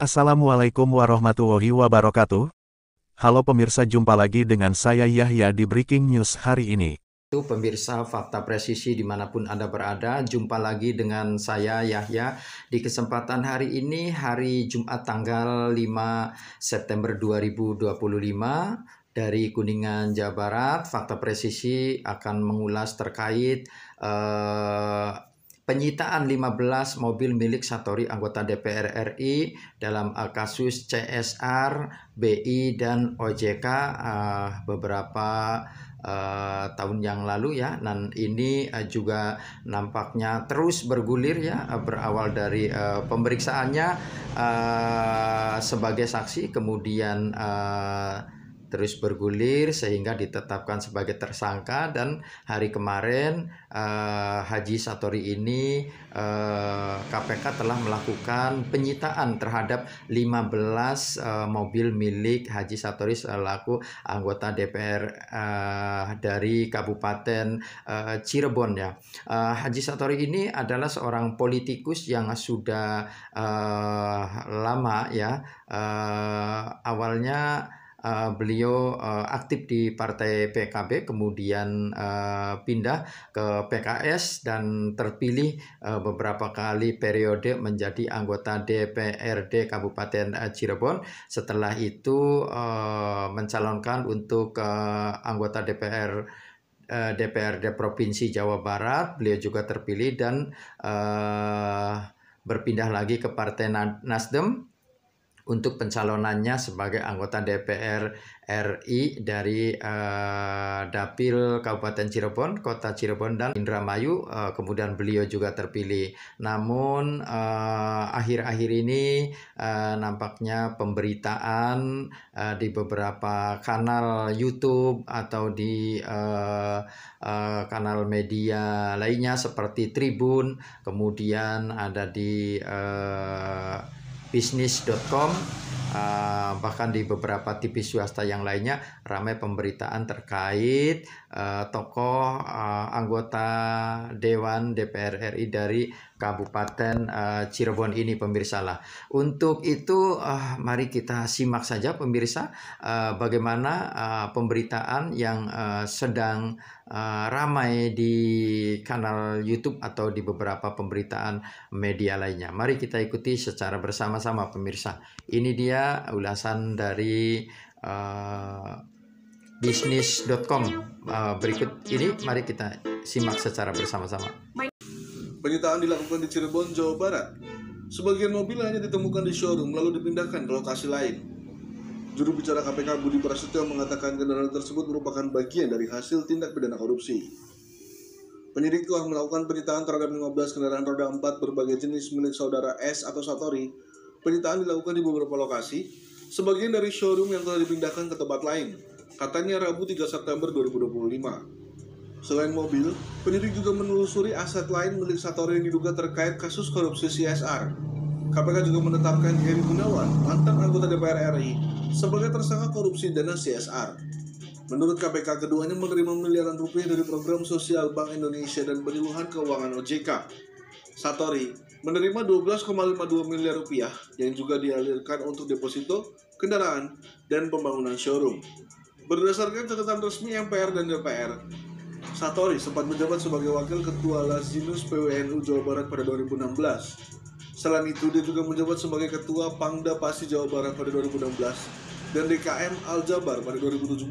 Assalamualaikum warahmatullahi wabarakatuh. Halo pemirsa, jumpa lagi dengan saya Yahya di Breaking News hari ini. Pemirsa Fakta Presisi dimanapun Anda berada, jumpa lagi dengan saya Yahya di kesempatan hari ini, hari Jumat tanggal 5 September 2025 dari Kuningan, Jawa Barat. Fakta Presisi akan mengulas terkait penyitaan 15 mobil milik Satori anggota DPR RI dalam kasus CSR, BI, dan OJK beberapa tahun yang lalu ya. Dan ini juga nampaknya terus bergulir ya, berawal dari pemeriksaannya sebagai saksi, kemudian terus bergulir sehingga ditetapkan sebagai tersangka. Dan hari kemarin Haji Satori ini KPK telah melakukan penyitaan terhadap 15 mobil milik Haji Satori selaku anggota DPR dari Kabupaten Cirebon ya. Haji Satori ini adalah seorang politikus yang sudah lama ya. Awalnya beliau aktif di Partai PKB, kemudian pindah ke PKS dan terpilih beberapa kali periode menjadi anggota DPRD Kabupaten Cirebon. Setelah itu mencalonkan untuk anggota DPRD Provinsi Jawa Barat. Beliau juga terpilih dan berpindah lagi ke Partai Nasdem untuk pencalonannya sebagai anggota DPR RI dari Dapil Kabupaten Cirebon, Kota Cirebon, dan Indramayu. Kemudian beliau juga terpilih. Namun akhir-akhir ini nampaknya pemberitaan di beberapa kanal YouTube atau di kanal media lainnya seperti Tribun, kemudian ada di bisnis.com, bahkan di beberapa TV swasta yang lainnya ramai pemberitaan terkait tokoh anggota Dewan DPR RI dari Kabupaten Cirebon ini, pemirsa lah. Untuk itu mari kita simak saja pemirsa bagaimana pemberitaan yang sedang ramai di kanal YouTube atau di beberapa pemberitaan media lainnya. Mari kita ikuti secara bersama-sama pemirsa. Ini dia ulasan dari bisnis.com berikut ini, mari kita simak secara bersama-sama. Penyitaan dilakukan di Cirebon, Jawa Barat. Sebagian mobil hanya ditemukan di showroom lalu dipindahkan ke lokasi lain. Juru bicara KPK Budi Prasetyo mengatakan kendaraan tersebut merupakan bagian dari hasil tindak pidana korupsi. Penyidik telah melakukan penyitaan terhadap 15 kendaraan roda 4 berbagai jenis milik saudara S atau Satori. Penyitaan dilakukan di beberapa lokasi, sebagian dari showroom yang telah dipindahkan ke tempat lain, katanya Rabu 3 September 2025. Selain mobil, penyidik juga menelusuri aset lain milik Satori yang diduga terkait kasus korupsi CSR. KPK juga menetapkan Heri Gunawan, mantan anggota DPR RI, sebagai tersangka korupsi dana CSR. Menurut KPK, keduanya menerima miliaran rupiah dari program sosial Bank Indonesia dan penyuluhan keuangan OJK. Satori menerima 12,52 miliar rupiah yang juga dialirkan untuk deposito, kendaraan, dan pembangunan showroom. Berdasarkan catatan resmi MPR dan DPR, Satori sempat menjabat sebagai Wakil Ketua Lazinus PWNU Jawa Barat pada 2016. Selain itu, dia juga menjabat sebagai Ketua Pangda Pasi Jawa Barat pada 2016 dan DKM Al-Jabar pada 2017.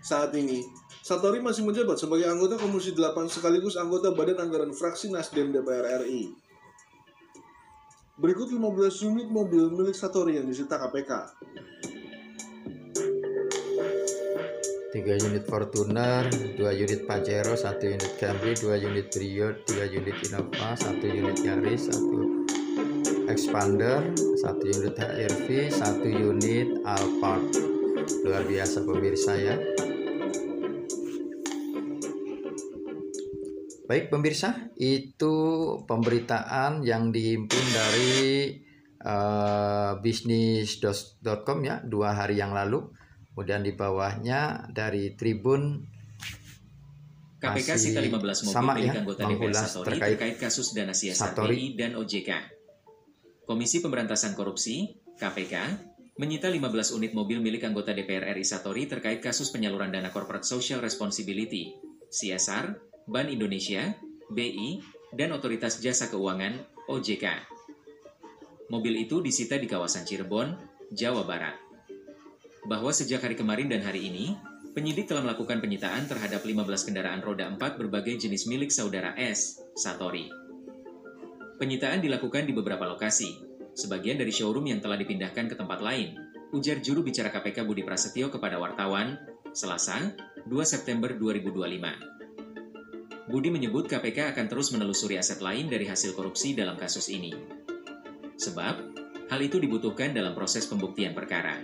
Saat ini, Satori masih menjabat sebagai anggota Komisi 8 sekaligus anggota Badan Anggaran Fraksi Nasdem DPR RI. Berikut 15 unit mobil milik Satori yang disita KPK. 3 unit Fortuner, 2 unit Pajero, 1 unit Camry, 2 unit Brio, 3 unit Innova, 1 unit Yaris, 1 Expander, 1 unit HRV, 1 unit Alphard. Luar biasa pemirsa ya. Baik pemirsa, itu pemberitaan yang dihimpun dari bisnis.com ya, 2 hari yang lalu. Kemudian di bawahnya dari Tribun KPK sita 15 mobil sama milik ya, anggota DPR Satori terkait kasus dana CSR Satori BI dan OJK. Komisi Pemberantasan Korupsi, KPK, menyita 15 unit mobil milik anggota DPR RI Satori terkait kasus penyaluran dana Corporate Social Responsibility, CSR, Bank Indonesia, BI, dan Otoritas Jasa Keuangan, OJK. Mobil itu disita di kawasan Cirebon, Jawa Barat. Bahwa sejak hari kemarin dan hari ini, penyidik telah melakukan penyitaan terhadap 15 kendaraan roda 4 berbagai jenis milik saudara S, Satori. Penyitaan dilakukan di beberapa lokasi, sebagian dari showroom yang telah dipindahkan ke tempat lain, ujar juru bicara KPK Budi Prasetyo kepada wartawan, Selasa, 2 September 2025. Budi menyebut KPK akan terus menelusuri aset lain dari hasil korupsi dalam kasus ini. Sebab, hal itu dibutuhkan dalam proses pembuktian perkara.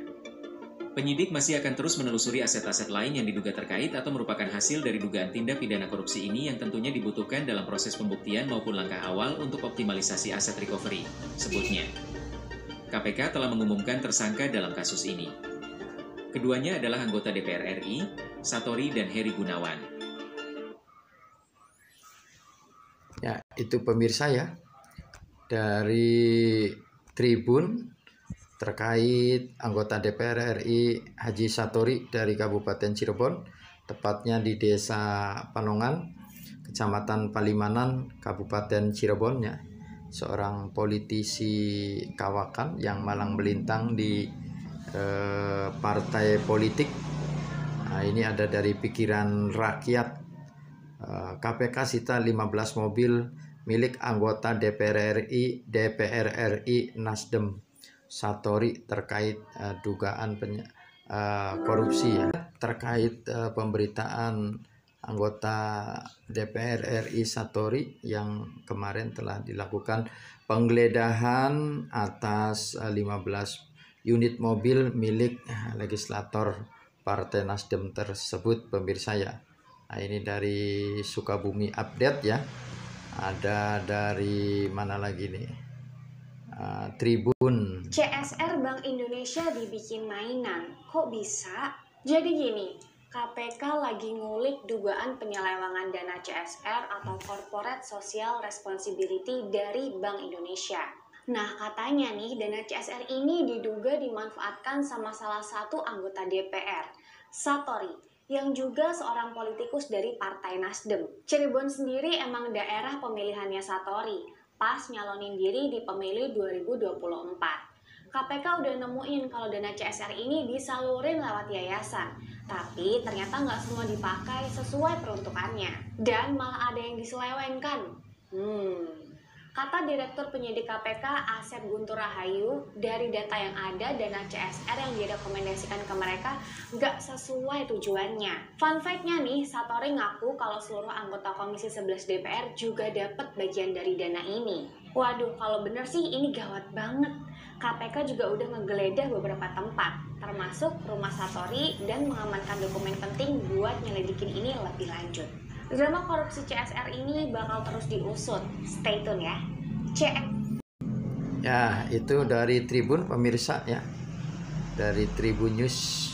Penyidik masih akan terus menelusuri aset-aset lain yang diduga terkait atau merupakan hasil dari dugaan tindak pidana korupsi ini yang tentunya dibutuhkan dalam proses pembuktian maupun langkah awal untuk optimalisasi aset recovery, sebutnya. KPK telah mengumumkan tersangka dalam kasus ini. Keduanya adalah anggota DPR RI, Satori dan Heri Gunawan. Ya, itu pemirsa ya, dari Tribun terkait anggota DPR RI Haji Satori dari Kabupaten Cirebon, tepatnya di Desa Panongan, Kecamatan Palimanan, Kabupaten Cirebon ya. Seorang politisi kawakan yang malang melintang di partai politik. Nah, ini ada dari pikiran rakyat. KPK sita 15 mobil milik anggota DPR RI Nasdem Satori terkait dugaan korupsi ya. Terkait pemberitaan anggota DPR RI Satori yang kemarin telah dilakukan penggeledahan atas 15 unit mobil milik legislator Partai Nasdem tersebut, pemirsa ya. Nah, ini dari Sukabumi Update ya. Ada dari mana lagi nih? Tribun. CSR Bank Indonesia dibikin mainan, kok bisa? Jadi gini, KPK lagi ngulik dugaan penyelewengan dana CSR atau Corporate Social Responsibility dari Bank Indonesia. Nah, katanya nih dana CSR ini diduga dimanfaatkan sama salah satu anggota DPR, Satori, yang juga seorang politikus dari Partai Nasdem. Cirebon sendiri emang daerah pemilihannya Satori, pas nyalonin diri di pemilu 2024. KPK udah nemuin kalau dana CSR ini disalurin lewat yayasan, tapi ternyata nggak semua dipakai sesuai peruntukannya, dan malah ada yang diselewengkan. Kata Direktur Penyidik KPK Asep Guntur Rahayu, dari data yang ada, dana CSR yang direkomendasikan ke mereka nggak sesuai tujuannya. Fun fact-nya nih, Satori ngaku kalau seluruh anggota Komisi 11 DPR juga dapat bagian dari dana ini. Waduh, kalau bener sih ini gawat banget. KPK juga udah ngegeledah beberapa tempat, termasuk rumah Satori, dan mengamankan dokumen penting buat nyelidikin ini lebih lanjut. Drama korupsi CSR ini bakal terus diusut. Stay tune ya. Ya, itu dari Tribun, pemirsa ya. Dari Tribun News.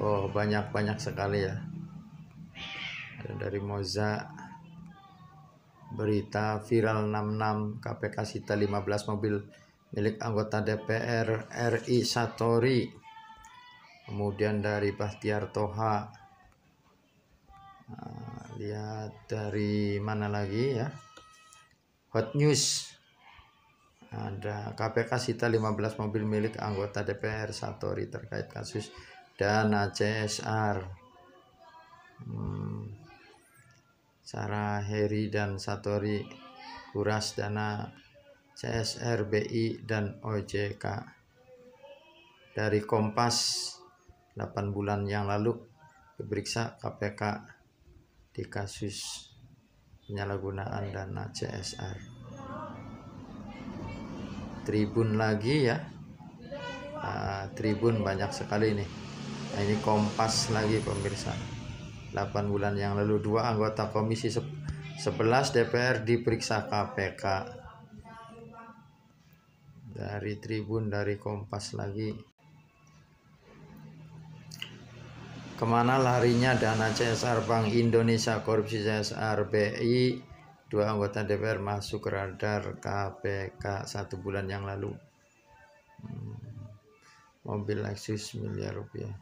Oh, banyak sekali ya. Ada dari Moza. Berita viral 66 KPK sita 15 mobil milik anggota DPR RI Satori. Kemudian dari Bahtiar Toha. Lihat dari mana lagi ya. Hot News. Ada KPK sita 15 mobil milik anggota DPR Satori terkait kasus dana CSR. Sarah, Heri dan Satori kuras dana CSR, BI dan OJK. Dari Kompas, 8 bulan yang lalu diperiksa KPK di kasus penyalahgunaan dana CSR. Tribun lagi ya. Tribun banyak sekali nih. Nah, ini Kompas lagi, pemirsa. 8 bulan yang lalu 2 anggota Komisi 11 DPR diperiksa KPK. Dari Tribun, dari Kompas lagi. Kemana larinya dana CSR Bank Indonesia, korupsi CSR, BI, 2 anggota DPR masuk radar KPK 1 bulan yang lalu. Mobil Lexus miliar rupiah.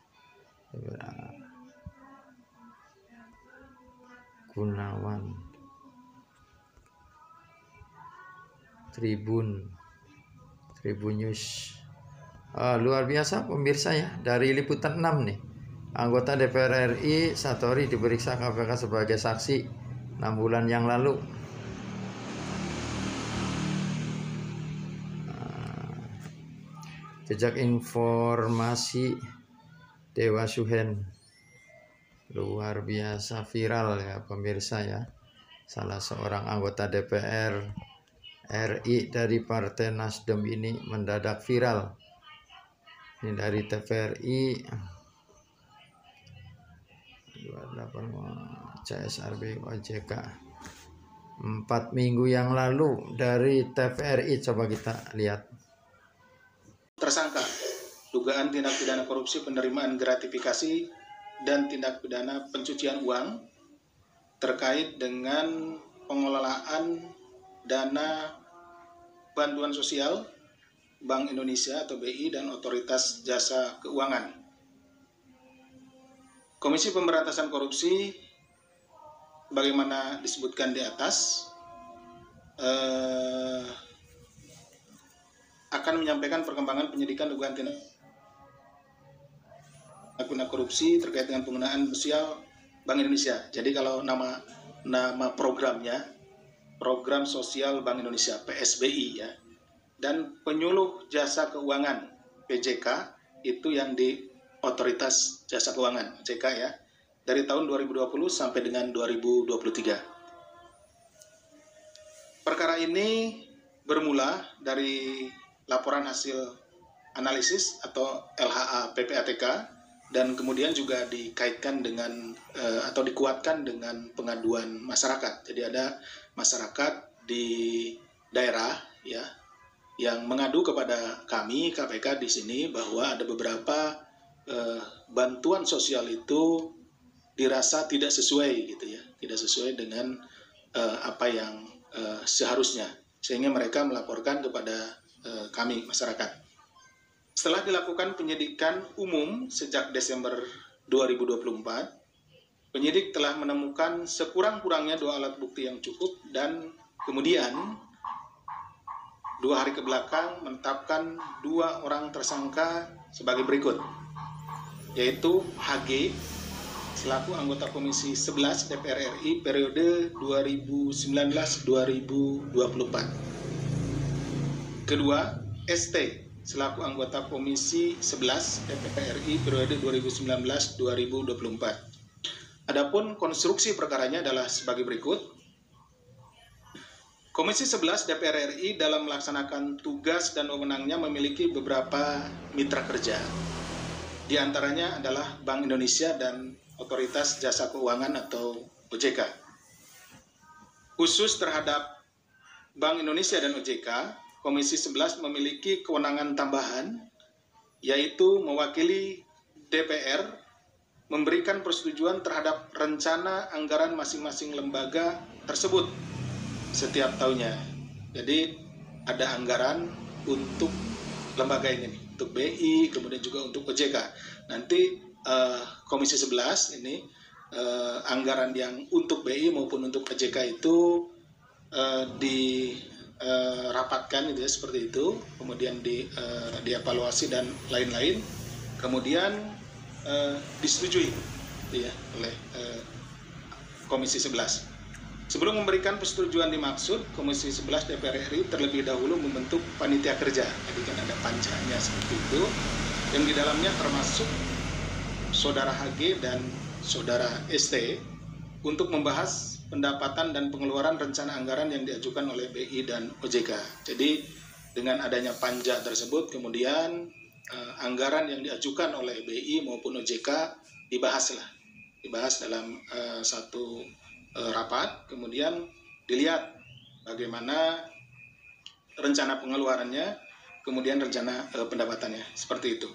Gunawan, Tribun News. Luar biasa pemirsa ya, dari liputan 6 nih. Anggota DPR RI Satori diperiksa KPK sebagai saksi 6 bulan yang lalu. Jejak informasi Dewa Suhen, luar biasa viral ya pemirsa ya. Salah seorang anggota DPR RI dari Partai Nasdem ini mendadak viral. Ini dari TVRI 28 CSRB OJK 4 minggu yang lalu dari TVRI. Coba kita lihat. Tersangka dugaan tindak pidana korupsi, penerimaan gratifikasi, dan tindak pidana pencucian uang terkait dengan pengelolaan dana bantuan sosial Bank Indonesia atau BI dan Otoritas Jasa Keuangan. Komisi Pemberantasan Korupsi, bagaimana disebutkan di atas, akan menyampaikan perkembangan penyidikan dugaan tindak pidana korupsi terkait dengan penggunaan sosial Bank Indonesia. Jadi kalau nama programnya, Program Sosial Bank Indonesia (PSBI) ya, dan penyuluh jasa keuangan (PJK) itu yang di Otoritas Jasa Keuangan (OJK) ya, dari tahun 2020 sampai dengan 2023. Perkara ini bermula dari laporan hasil analisis atau LHA PPATK, dan kemudian juga dikaitkan dengan atau dikuatkan dengan pengaduan masyarakat. Jadi ada masyarakat di daerah ya yang mengadu kepada kami KPK di sini bahwa ada beberapa bantuan sosial itu dirasa tidak sesuai gitu ya, tidak sesuai dengan apa yang seharusnya, sehingga mereka melaporkan kepada kami masyarakat. Setelah dilakukan penyidikan umum sejak Desember 2024, penyidik telah menemukan sekurang-kurangnya 2 alat bukti yang cukup, dan kemudian 2 hari kebelakang menetapkan 2 orang tersangka sebagai berikut, yaitu HG selaku anggota Komisi 11 DPR RI periode 2019-2024. Kedua, ST selaku anggota Komisi 11 DPR RI periode 2019-2024. Adapun konstruksi perkaranya adalah sebagai berikut. Komisi 11 DPR RI dalam melaksanakan tugas dan wewenangnya memiliki beberapa mitra kerja. Di antaranya adalah Bank Indonesia dan Otoritas Jasa Keuangan atau OJK. Khusus terhadap Bank Indonesia dan OJK, Komisi 11 memiliki kewenangan tambahan, yaitu mewakili DPR memberikan persetujuan terhadap rencana anggaran masing-masing lembaga tersebut setiap tahunnya. Jadi ada anggaran untuk lembaga ini, untuk BI, kemudian juga untuk OJK. Nanti Komisi 11 ini anggaran yang untuk BI maupun untuk OJK itu dirapatkan gitu ya, seperti itu, kemudian dievaluasi dan lain-lain, kemudian disetujui gitu ya, oleh Komisi 11. Sebelum memberikan persetujuan dimaksud, Komisi 11 DPR RI terlebih dahulu membentuk panitia kerja. Jadi kan ada panjanya seperti itu, yang di dalamnya termasuk Saudara HG dan Saudara ST untuk membahas pendapatan dan pengeluaran rencana anggaran yang diajukan oleh BI dan OJK. Jadi dengan adanya panja tersebut, kemudian anggaran yang diajukan oleh BI maupun OJK dibahas dalam satu rapat, kemudian dilihat bagaimana rencana pengeluarannya, kemudian rencana pendapatannya, seperti itu.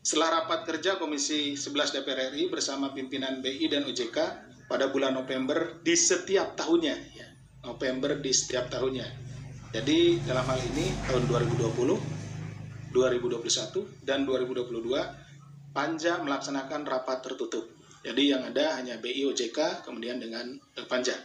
Setelah rapat kerja Komisi 11 DPR RI bersama pimpinan BI dan OJK pada bulan November di setiap tahunnya, ya, November di setiap tahunnya. Jadi dalam hal ini tahun 2020, 2021, dan 2022 Panja melaksanakan rapat tertutup. Jadi yang ada hanya BI OJK kemudian dengan Panja.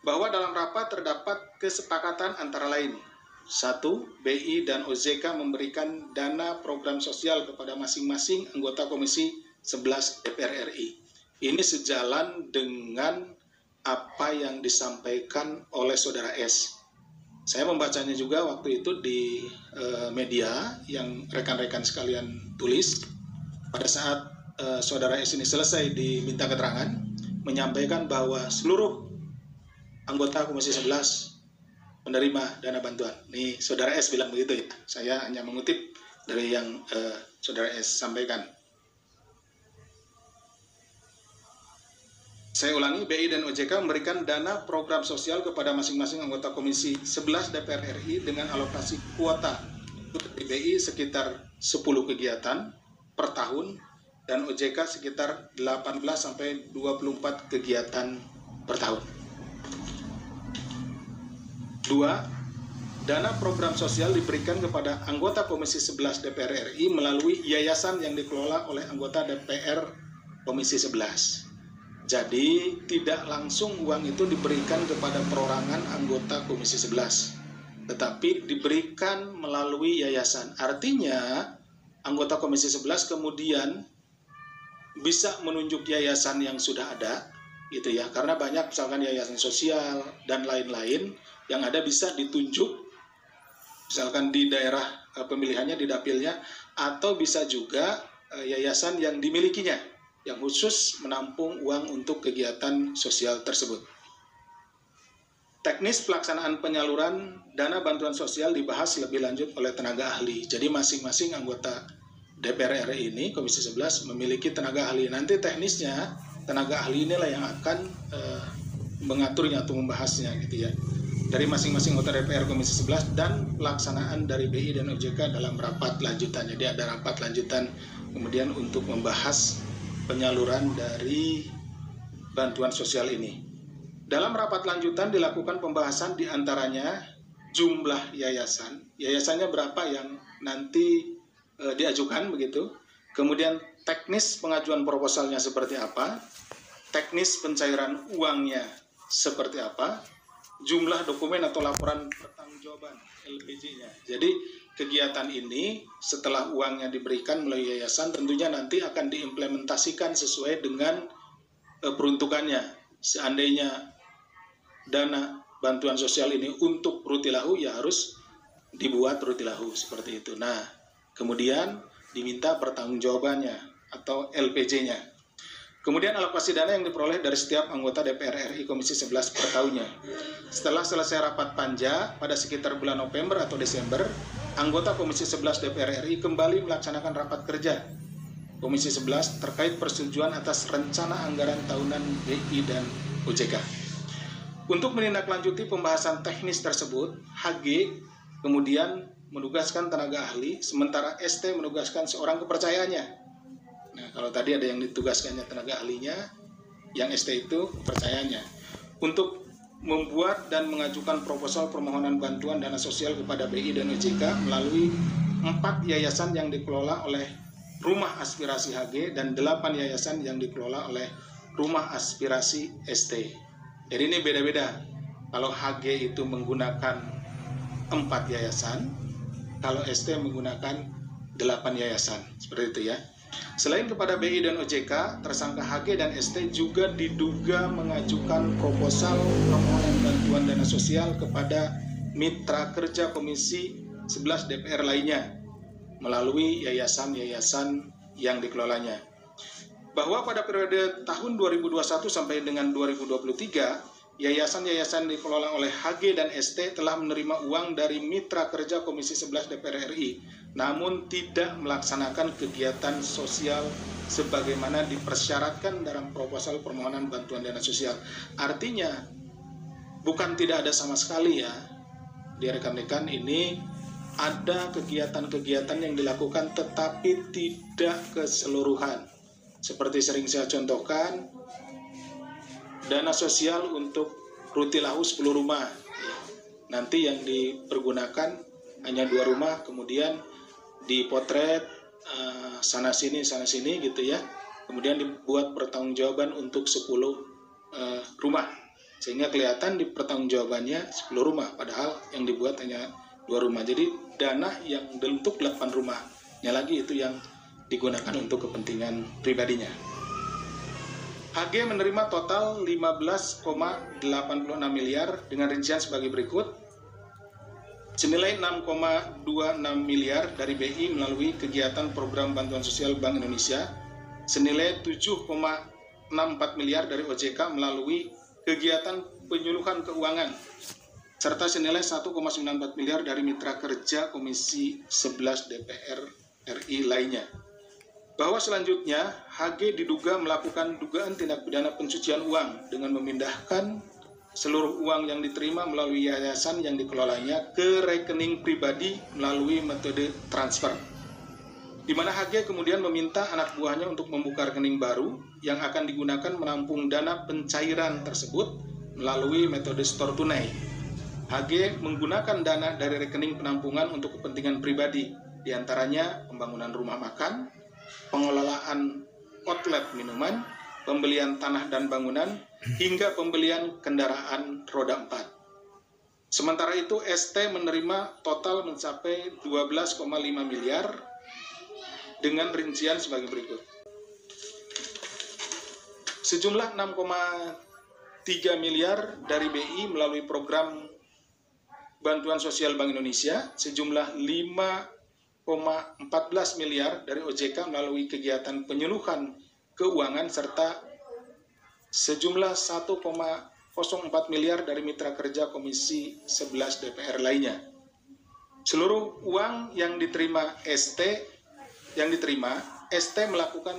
Bahwa dalam rapat terdapat kesepakatan antara lain. 1. BI dan OJK memberikan dana program sosial kepada masing-masing anggota Komisi 11 DPR RI. Ini sejalan dengan apa yang disampaikan oleh Saudara S. Saya membacanya juga waktu itu di media yang rekan-rekan sekalian tulis. Pada saat Saudara S ini selesai diminta keterangan, menyampaikan bahwa seluruh anggota Komisi 11 menerima dana bantuan. Nih Saudara S bilang begitu ya. Saya hanya mengutip dari yang Saudara S sampaikan. Saya ulangi, BI dan OJK memberikan dana program sosial kepada masing-masing anggota Komisi 11 DPR RI dengan alokasi kuota. Untuk BI sekitar 10 kegiatan per tahun dan OJK sekitar 18 sampai 24 kegiatan per tahun. 2. Dana program sosial diberikan kepada anggota Komisi 11 DPR RI melalui yayasan yang dikelola oleh anggota DPR Komisi 11. Jadi tidak langsung uang itu diberikan kepada perorangan anggota Komisi 11, tetapi diberikan melalui yayasan. Artinya anggota Komisi 11 kemudian bisa menunjuk yayasan yang sudah ada, gitu ya. Karena banyak misalkan yayasan sosial dan lain-lain yang ada bisa ditunjuk, misalkan di daerah pemilihannya, di dapilnya, atau bisa juga yayasan yang dimilikinya, yang khusus menampung uang untuk kegiatan sosial tersebut. Teknis pelaksanaan penyaluran dana bantuan sosial dibahas lebih lanjut oleh tenaga ahli. Jadi masing-masing anggota DPR RI ini, Komisi 11, memiliki tenaga ahli. Nanti teknisnya, tenaga ahli inilah yang akan mengaturnya atau membahasnya, gitu ya. Dari masing-masing anggota DPR Komisi 11 dan pelaksanaan dari BI dan OJK dalam rapat lanjutan. Jadi ada rapat lanjutan kemudian untuk membahas penyaluran dari bantuan sosial ini. Dalam rapat lanjutan dilakukan pembahasan diantaranya jumlah yayasan, yayasannya berapa yang nanti diajukan begitu, kemudian teknis pengajuan proposalnya seperti apa, teknis pencairan uangnya seperti apa, jumlah dokumen atau laporan pertanggungjawaban LPJ-nya. Jadi kegiatan ini setelah uangnya diberikan melalui yayasan tentunya nanti akan diimplementasikan sesuai dengan peruntukannya. Seandainya dana bantuan sosial ini untuk rutilahu, ya harus dibuat rutilahu seperti itu. Nah, kemudian diminta pertanggungjawabannya atau LPJ-nya. Kemudian alokasi dana yang diperoleh dari setiap anggota DPR RI Komisi 11 per tahunnya. Setelah selesai rapat panja pada sekitar bulan November atau Desember, anggota Komisi 11 DPR RI kembali melaksanakan rapat kerja Komisi 11 terkait persetujuan atas rencana anggaran tahunan BI dan OJK. Untuk menindaklanjuti pembahasan teknis tersebut, HG kemudian menugaskan tenaga ahli, sementara ST menugaskan seorang kepercayaannya. Nah, kalau tadi ada yang ditugaskannya tenaga ahlinya, yang ST itu kepercayaannya, untuk membuat dan mengajukan proposal permohonan bantuan dana sosial kepada BI dan OJK melalui 4 yayasan yang dikelola oleh Rumah Aspirasi HG dan 8 yayasan yang dikelola oleh Rumah Aspirasi ST. Jadi ini beda-beda. Kalau HG itu menggunakan 4 yayasan, kalau ST menggunakan 8 yayasan. Seperti itu ya. Selain kepada BI dan OJK, tersangka HG dan ST juga diduga mengajukan proposal permohonan bantuan dana sosial kepada mitra kerja Komisi 11 DPR lainnya melalui yayasan-yayasan yang dikelolanya. Bahwa pada periode tahun 2021 sampai dengan 2023, yayasan-yayasan dikelola oleh HG dan ST telah menerima uang dari mitra kerja Komisi 11 DPR RI, namun tidak melaksanakan kegiatan sosial sebagaimana dipersyaratkan dalam proposal permohonan bantuan dana sosial. Artinya, bukan tidak ada sama sekali ya, di rekan-rekan ini ada kegiatan-kegiatan yang dilakukan tetapi tidak keseluruhan. Seperti sering saya contohkan, dana sosial untuk Rutilahu 10 rumah. Nanti yang dipergunakan hanya 2 rumah, kemudian dipotret sana sini gitu ya. Kemudian dibuat pertanggungjawaban untuk 10 rumah. Sehingga kelihatan di pertanggungjawabannya 10 rumah, padahal yang dibuat hanya 2 rumah. Jadi dana yang untuk 8 rumahnya lagi itu yang digunakan untuk kepentingan pribadinya. HG menerima total 15,86 miliar dengan rincian sebagai berikut. Senilai 6,26 miliar dari BI melalui kegiatan program bantuan sosial Bank Indonesia, senilai 7,64 miliar dari OJK melalui kegiatan penyuluhan keuangan, serta senilai 1,94 miliar dari mitra kerja Komisi 11 DPR RI lainnya. Bahwa selanjutnya HG diduga melakukan dugaan tindak pidana pencucian uang dengan memindahkan seluruh uang yang diterima melalui yayasan yang dikelolanya ke rekening pribadi melalui metode transfer, di mana HG kemudian meminta anak buahnya untuk membuka rekening baru yang akan digunakan menampung dana pencairan tersebut melalui metode store tunai. HG menggunakan dana dari rekening penampungan untuk kepentingan pribadi, diantaranya pembangunan rumah makan, pengelolaan outlet minuman, pembelian tanah dan bangunan, hingga pembelian kendaraan roda 4. Sementara itu, ST menerima total mencapai 12,5 miliar dengan rincian sebagai berikut. Sejumlah 6,3 miliar dari BI melalui program bantuan sosial Bank Indonesia, sejumlah 5,14 miliar dari OJK melalui kegiatan penyuluhan keuangan, serta sejumlah 1,04 miliar dari mitra kerja Komisi 11 DPR lainnya. Seluruh uang yang diterima ST melakukan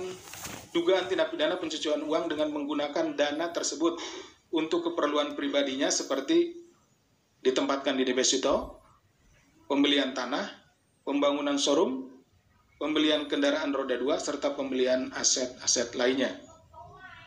dugaan tindak pidana pencucian uang dengan menggunakan dana tersebut untuk keperluan pribadinya seperti ditempatkan di deposito, pembelian tanah, pembangunan showroom, pembelian kendaraan roda 2, serta pembelian aset-aset lainnya.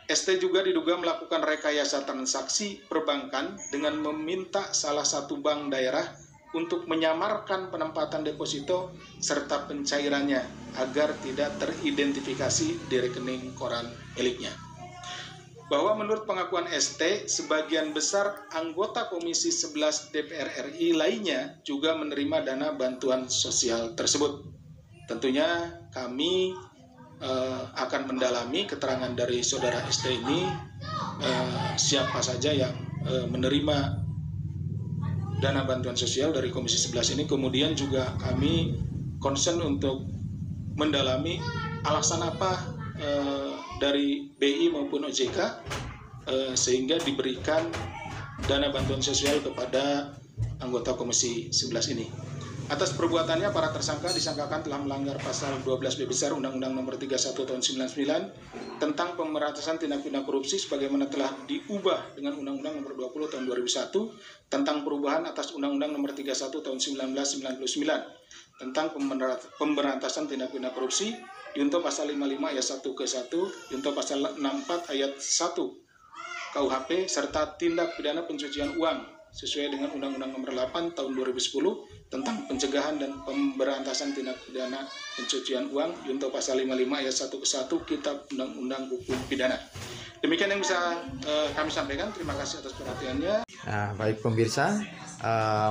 ST juga diduga melakukan rekayasa transaksi perbankan dengan meminta salah satu bank daerah untuk menyamarkan penempatan deposito serta pencairannya agar tidak teridentifikasi di rekening koran miliknya. Bahwa menurut pengakuan ST, sebagian besar anggota Komisi 11 DPR RI lainnya juga menerima dana bantuan sosial tersebut. Tentunya kami akan mendalami keterangan dari saudara ST ini, siapa saja yang menerima dana bantuan sosial dari Komisi 11 ini. Kemudian juga kami concern untuk mendalami alasan apa dari BI maupun OJK sehingga diberikan dana bantuan sosial kepada anggota Komisi 11 ini. Atas perbuatannya, para tersangka disangkakan telah melanggar pasal 12B besar Undang-Undang Nomor 31 Tahun 99 tentang pemberantasan tindak pidana korupsi sebagaimana telah diubah dengan Undang-Undang Nomor 20 Tahun 2001 tentang perubahan atas Undang-Undang Nomor 31 Tahun 1999 tentang pemberantasan tindak pidana korupsi, junto pasal 55 ayat 1 ke 1, junto pasal 64 ayat 1 KUHP, serta tindak pidana pencucian uang sesuai dengan Undang-Undang Nomor 8 Tahun 2010 tentang pencegahan dan pemberantasan tindak pidana pencucian uang, junto pasal 55 ayat 1 ke 1 Kitab Undang-Undang Hukum Pidana. Demikian yang bisa kami sampaikan. Terima kasih atas perhatiannya. Nah, baik pemirsa,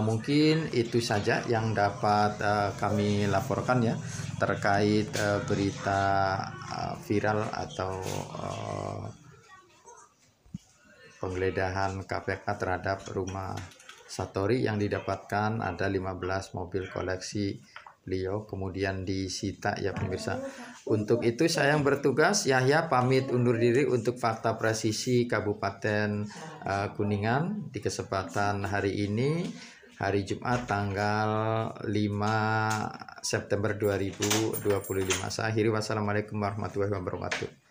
mungkin itu saja yang dapat kami laporkan ya terkait berita viral atau penggeledahan KPK terhadap rumah Satori yang didapatkan ada 15 mobil koleksi beliau kemudian disita ya pemirsa. Untuk itu saya yang bertugas Yahya pamit undur diri untuk Fakta Presisi Kabupaten Kuningan di kesempatan hari ini, hari Jumat tanggal 5 September 2025. Saya akhiri, wassalamualaikum warahmatullahi wabarakatuh.